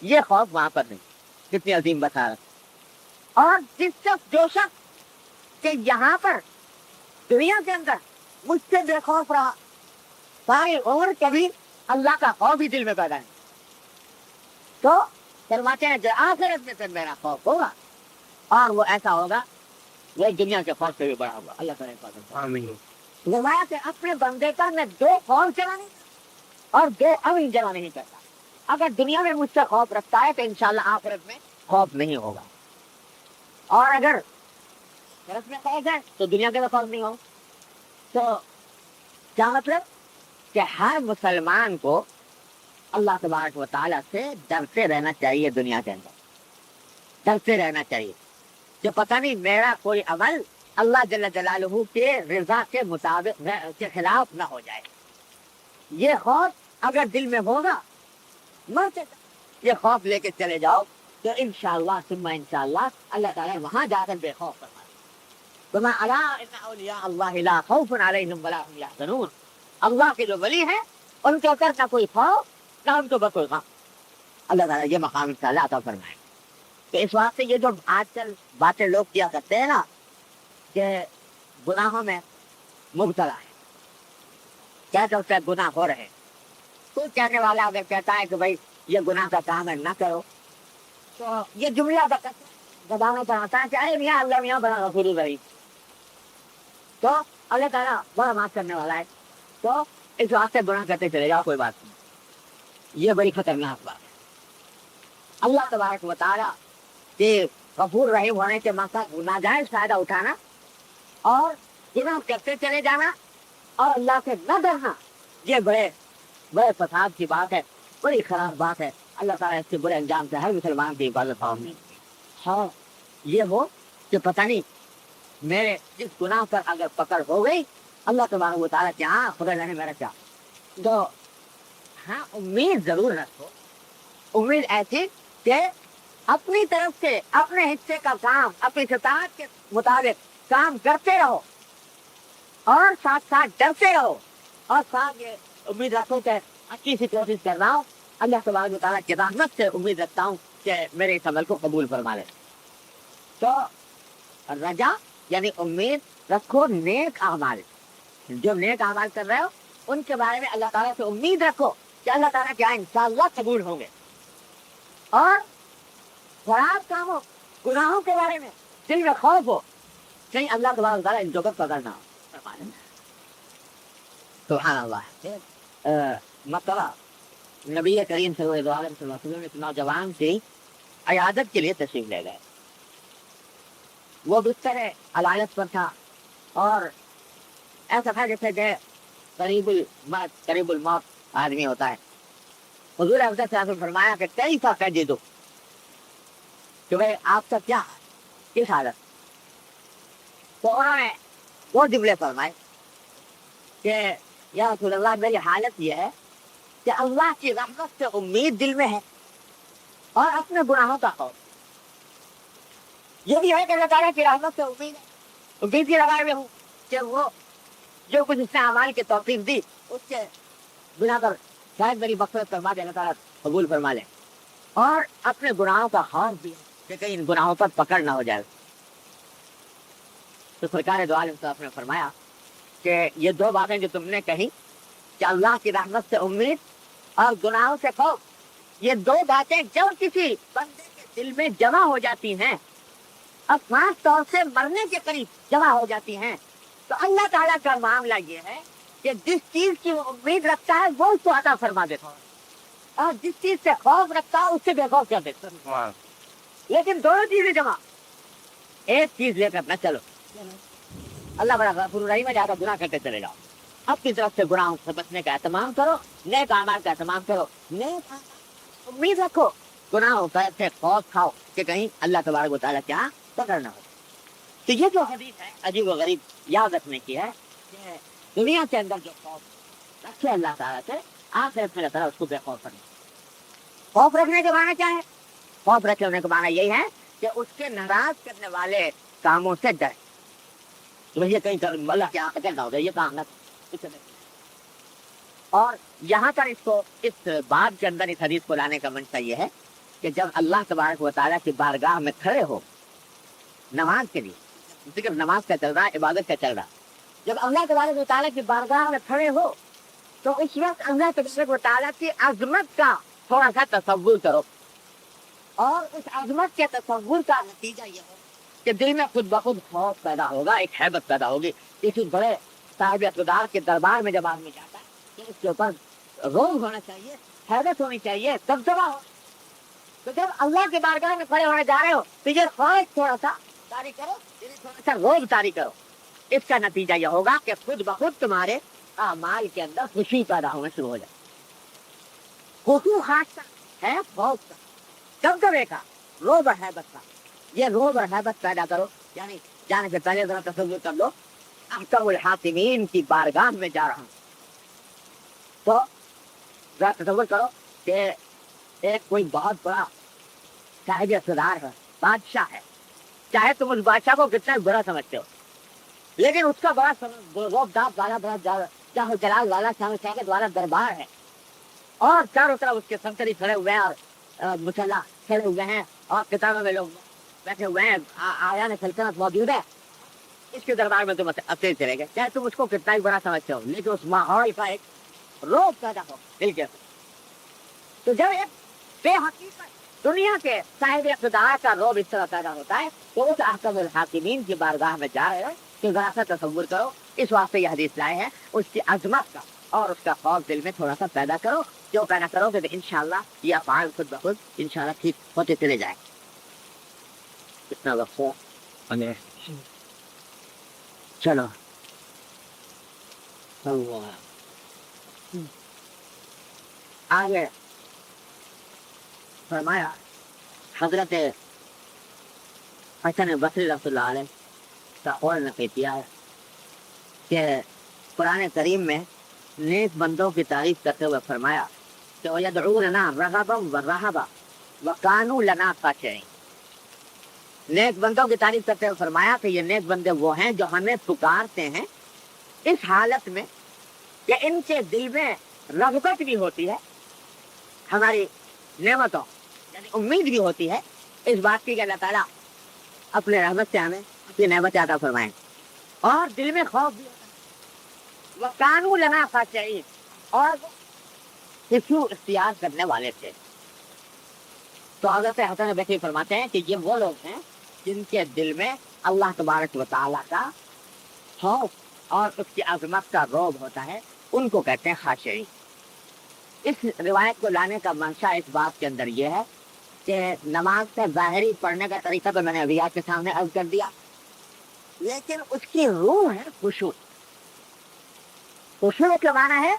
یہ خوف وہاں پر نہیں. کتنی عظیم بشارت. اور جس شخص جو شخص کہ یہاں پر دنیا کے اندر مجھ سے بے خوف رہا ساری عمر کبھی اللہ کا خوف ہی دل میں پیدا نہیں, تو فرماتے ہیں جو آخرت میں پھر میرا خوف ہوگا اور وہ ایسا ہوگا وہ دنیا کے خوف سے بھی بڑا ہوگا. اللہ تعالیٰ فرمایا کہ اپنے بندے پر میں دو خوف جمع نہیں اور دو امن جمع نہیں کرتا. اگر دنیا میں مجھ سے خوف رکھتا ہے تو انشاءاللہ آخرت میں خوف نہیں ہوگا, اور اگر آخرت میں خوف ہے تو دنیا کے خوف نہیں ہوگا. تو کیا مطلب کہ ہر مسلمان کو اللہ تبارک و تعالیٰ سے ڈرتے رہنا چاہیے. دنیا کے اندر ڈرتے رہنا چاہیے کہ پتہ نہیں میرا کوئی عمل اللہ جل جلالہ کے رضا کے مطابق کے خلاف نہ ہو جائے. یہ خوف اگر دل میں ہوگا مرتے یہ خوف لے کے چلے جاؤ تو انشاءاللہ ثم انشاءاللہ اللہ تعالیٰ وہاں جا کر بے خوف فرمائے. وما الا ان اولیاء اللہ لا خوف علیہم ولا هم یحزنون. اللہ کے جو ولی ہیں ان کے اوپر نہ کوئی خوف نہ ان کو کوئی غم. اللہ تعالیٰ یہ مقام انشاءاللہ عطا فرمائے. تو اس واسطے یہ جو آج کل باتیں لوگ کیا کرتے ہیں نا کہ گناہوں میں مبتلا ہے, کہتے اس سے گناہ ہو رہے, تو کہنے والا اگر کہتا ہے کہ بھائی یہ گناہ کا کام ہے نہ کرو, تو یہ جملہ دبانا چاہتا ہے کہ اے میاں اللہ میاں بڑا غفور رہی, تو اللہ تعالیٰ بڑا معاف کرنے والا ہے. تو اس واسطے گناہ کرتے چلے جاؤ, کوئی بات نہیں. یہ بڑی خطرناک بات ہے. اللہ تبارک و تعالیٰ کہ غفور رحیم ہونے کے مقصد ناجائز فائدہ اٹھانا اور گناہ کرتے چلے جانا اور اللہ سے نہ ڈرنا, یہ بڑے بڑے فساد کی بات ہے, بڑی خراب بات ہے. اللہ تعالیٰ اس کے برے انجام سے ہر مسلمان کی حفاظت فرمائے. ہاں یہ ہو کہ پتہ نہیں میرے جس گناہ پر اگر پکڑ ہو گئی اللہ تبارک و تعالیٰ کہ ہاں خدا جانے میرا کیا, تو ہاں امید ضرور رکھو. امید ایسی کہ اپنی طرف سے اپنے حصے کا کام اپنی استطاعت کے مطابق کام کرتے رہو اور ساتھ ساتھ ڈرتے رہو, اور ساتھ یہ امید رکھو کہ اچھی سی کوشش کر رہا ہوں. اللہ تبارک و تعالیٰ کی رحمت سے امید رکھتا ہوں کہ میرے اس عمل کو قبول فرما لے. تو رجا یعنی امید رکھو نیک اعمال, جو نیک اعمال کر رہے ہو ان کے بارے میں اللہ تعالیٰ سے امید رکھو کہ اللہ تعالیٰ کیا انشاءاللہ قبول ہوں گے. اور خراب کاموں گناہوں کے بارے میں دل میں خوف ہو کہیں اللہ تبارک و تعالیٰ ان کو پکڑنا ہو. سبحان اللہ. مرتبہ نبی کریم صلی اللہ علیہ وسلم ایک نوجوان سے عیادت کے لیے تشریف لے گئے. وہ بستر علایت پر تھا اور ایسا تھا جیسے کہ قریب الموت آدمی ہوتا ہے. حضور افضل صلی اللہ علیہ وسلم فرمایا کہ کیسا تجدو, کہ بھائی آپ کا کیا کس حالت. تو انہوں نے وہ جملے فرمائے کہ یا رسول اللہ میری حالت یہ ہے کہ اللہ کی رحمت سے امید دل میں ہے اور اپنے گناہوں کا خوف. یہ بھی ہے کہ اللہ تعالیٰ کی رحمت سے امید ہے, امید کی لگائے میں ہوں کہ وہ جو کچھ اس نے اعمال کی توفیق دی اس کے بنا پر شاید میری مغفرت فرما دے, اللہ تعالیٰ قبول فرما لے, اور اپنے گناہوں کا خوف بھی کہ کہیں ان گناہوں پر پکڑ نہ ہو جائے. تو سرکار دو عالم صاحب نے فرمایا کہ یہ دو باتیں جو تم نے کہی کہ اللہ کی رحمت سے امید اور گناہوں سے خوف, یہ دو باتیں جب کسی بندے کے دل میں جمع ہو جاتی ہیں اور خاص طور سے مرنے کے قریب جمع ہو جاتی ہیں, تو اللہ تعالیٰ کا معاملہ یہ ہے کہ جس چیز کی وہ امید رکھتا ہے وہ اس کو عطا فرما دیتا ہے, اور جس چیز سے خوف رکھتا ہے اس سے بے خوف کر دیتا ہے. لیکن دونوں چیزیں جمع, ایک چیز لے کر نہ چلو. اللہ بڑا غفور رحیم ہے, جا کر گناہ کرتے چلے جاؤ. اپنی طرف سے گناہوں سے بچنے کا اہتمام کرو, نیک اعمال کا اہتمام کرو, نیک امید رکھو, گناہوں سے خوف کھاؤ کہ کہیں اللہ تبارک و تعالیٰ کیا پکڑنا ہو. تو یہ جو حدیث ہے عجیب و غریب یاد رکھنے کی ہے کہ دنیا کے اندر جو خوف رکھے اللہ تعالیٰ سے, آخرت میں اللہ تعالیٰ اس کو بے خوف کرنا. خوف رکھنے کے معنی کیا ہے؟ خوف رکھنے کا معنی یہی ہے کہ اس کے ناراض کرنے والے کاموں سے ڈرے. یہ کہیں اللہ کے آنکھ نہ ہو جائے, یہ کام نہ. اور یہاں پر اس کو اس بات کے اندر اس حدیث کو لانے کا منشا یہ ہے کہ جب اللہ تبارک و تعالیٰ کی بارگاہ میں کھڑے ہو نماز کے لیے، ذکر نماز کا چل رہا ہے، عبادت کا چل رہا ہے، جب اللہ تبارک و تعالیٰ کی بارگاہ میں کھڑے ہو تو اس وقت اللہ تبارک و تعالیٰ کی عظمت کا تھوڑا سا تصور کرو، اور اس عظمت کے تصور کا نتیجہ یہ ہو کہ دل میں خود بخود خوف پیدا ہوگا، ایک ہیبت پیدا ہوگی۔ کسی بڑے صاحب اقتدار کے دربار میں جب آدمی جاتا ہے تو اس کے اوپر روب ہونا چاہیے، ہیبت ہونی چاہیے، دبدبا ہو۔ تو جب اللہ کے بارگاہ میں کھڑے ہونے جا رہے ہو تو یہ خوف تھوڑا سا طاری کرو، تھوڑا سا روب طاری کرو۔ اس کا نتیجہ یہ ہوگا کہ خود بخود تمہارے اعمال کے اندر خوشی پیدا ہونا شروع ہو جائے۔ خوشو خاص کا ہے، خوف کا، دبدبے کا، روب اور ہیبت کا۔ یہ روب اور ہیبت پیدا کرو، یعنی جانے سے پہلے ذرا تصور کر لو احکم الحاکمین کی بارگاہ میں جا رہا ہوں، تو ذرا تصور کرو کہ ایک کوئی بہت بڑا صاحب اقتدار ہے، بادشاہ ہے، چاہے تم اس بادشاہ کو کتنا برا سمجھتے ہو، لیکن اس کا بڑا روب داب والا، بڑا چاہو جلال والا، چاہو شہادت والا دربار ہے، اور چاروں طرف اس کے سنتری کھڑے ہوئے ہیں، اور مسلح کھڑے ہوئے ہیں، اور کتابوں میں لوگ بیٹھے ہوئے ہیں، آیان سلطنت موجود ہے۔ اس کے دربار میں تم اکیلے چلے گئے، چاہے تم اس کو کتنا ہی بڑا سمجھتے ہو، لیکن اس ماحول کا ایک روب پیدا ہو دل کے اندر۔ تو جب ایک بے حقیقت دنیا کے صاحب اقتدار کا روب اس طرح پیدا ہوتا ہے تو اس احکم الحاکمین کی بارگاہ میں جا رہے ہو کہ ذرا سا تصور کرو۔ اس واسطے یہ حدیث لائے ہیں، اس کی عظمت کا اور اس کا خوف دل میں تھوڑا سا پیدا کرو۔ جو پیدا کرو گے تو انشاءاللہ یہ افعال خود بخود انشاءاللہ ٹھیک ہوتے چلے جائیں۔ کتنا وقت ہو؟ چلو آگے فرمایا حضرت حسن بصری رحمۃ اللہ علیہ کا قول نقل کیا ہے کہ قرآن کریم میں نیک بندوں کی تعریف کرتے ہوئے فرمایا کہ وَيَدْعُونَنَا رَغَبًا وَرَهَبًا وَكَانُوا لَنَا خَاشِعِينَ۔ نیک بندوں کی تعریف کرتے ہوئے فرمایا کہ یہ نیک بندے وہ ہیں جو ہمیں پکارتے ہیں اس حالت میں کہ ان کے دل میں رغبت بھی ہوتی ہے ہماری نعمتوں، یعنی امید بھی ہوتی ہے اس بات کی کہ اللہ تعالیٰ اپنے رحمت سے ہمیں اپنی نعمت عطا فرمائیں، اور دل میں خوف بھی ہوتا ہے۔ وَكَانُوا لَنَا خَاشِعِينَ، اور خشوع اختیار کرنے والے تھے۔ تو حضرت حسن بصری فرماتے ہیں کہ یہ وہ لوگ ہیں جن کے دل میں اللہ تبارک و تعالیٰ کا خوف اور اس کی عظمت کا روب ہوتا ہے، ان کو کہتے ہیں خاشعین۔ اس روایت کو لانے کا منشا اس بات کے اندر یہ ہے کہ نماز کا ظاہری پڑھنے کا طریقہ تو میں نے ابھی آپ کے سامنے عرض کر دیا، لیکن اس کی روح ہے خشوع۔ خشوع کا معنی ہے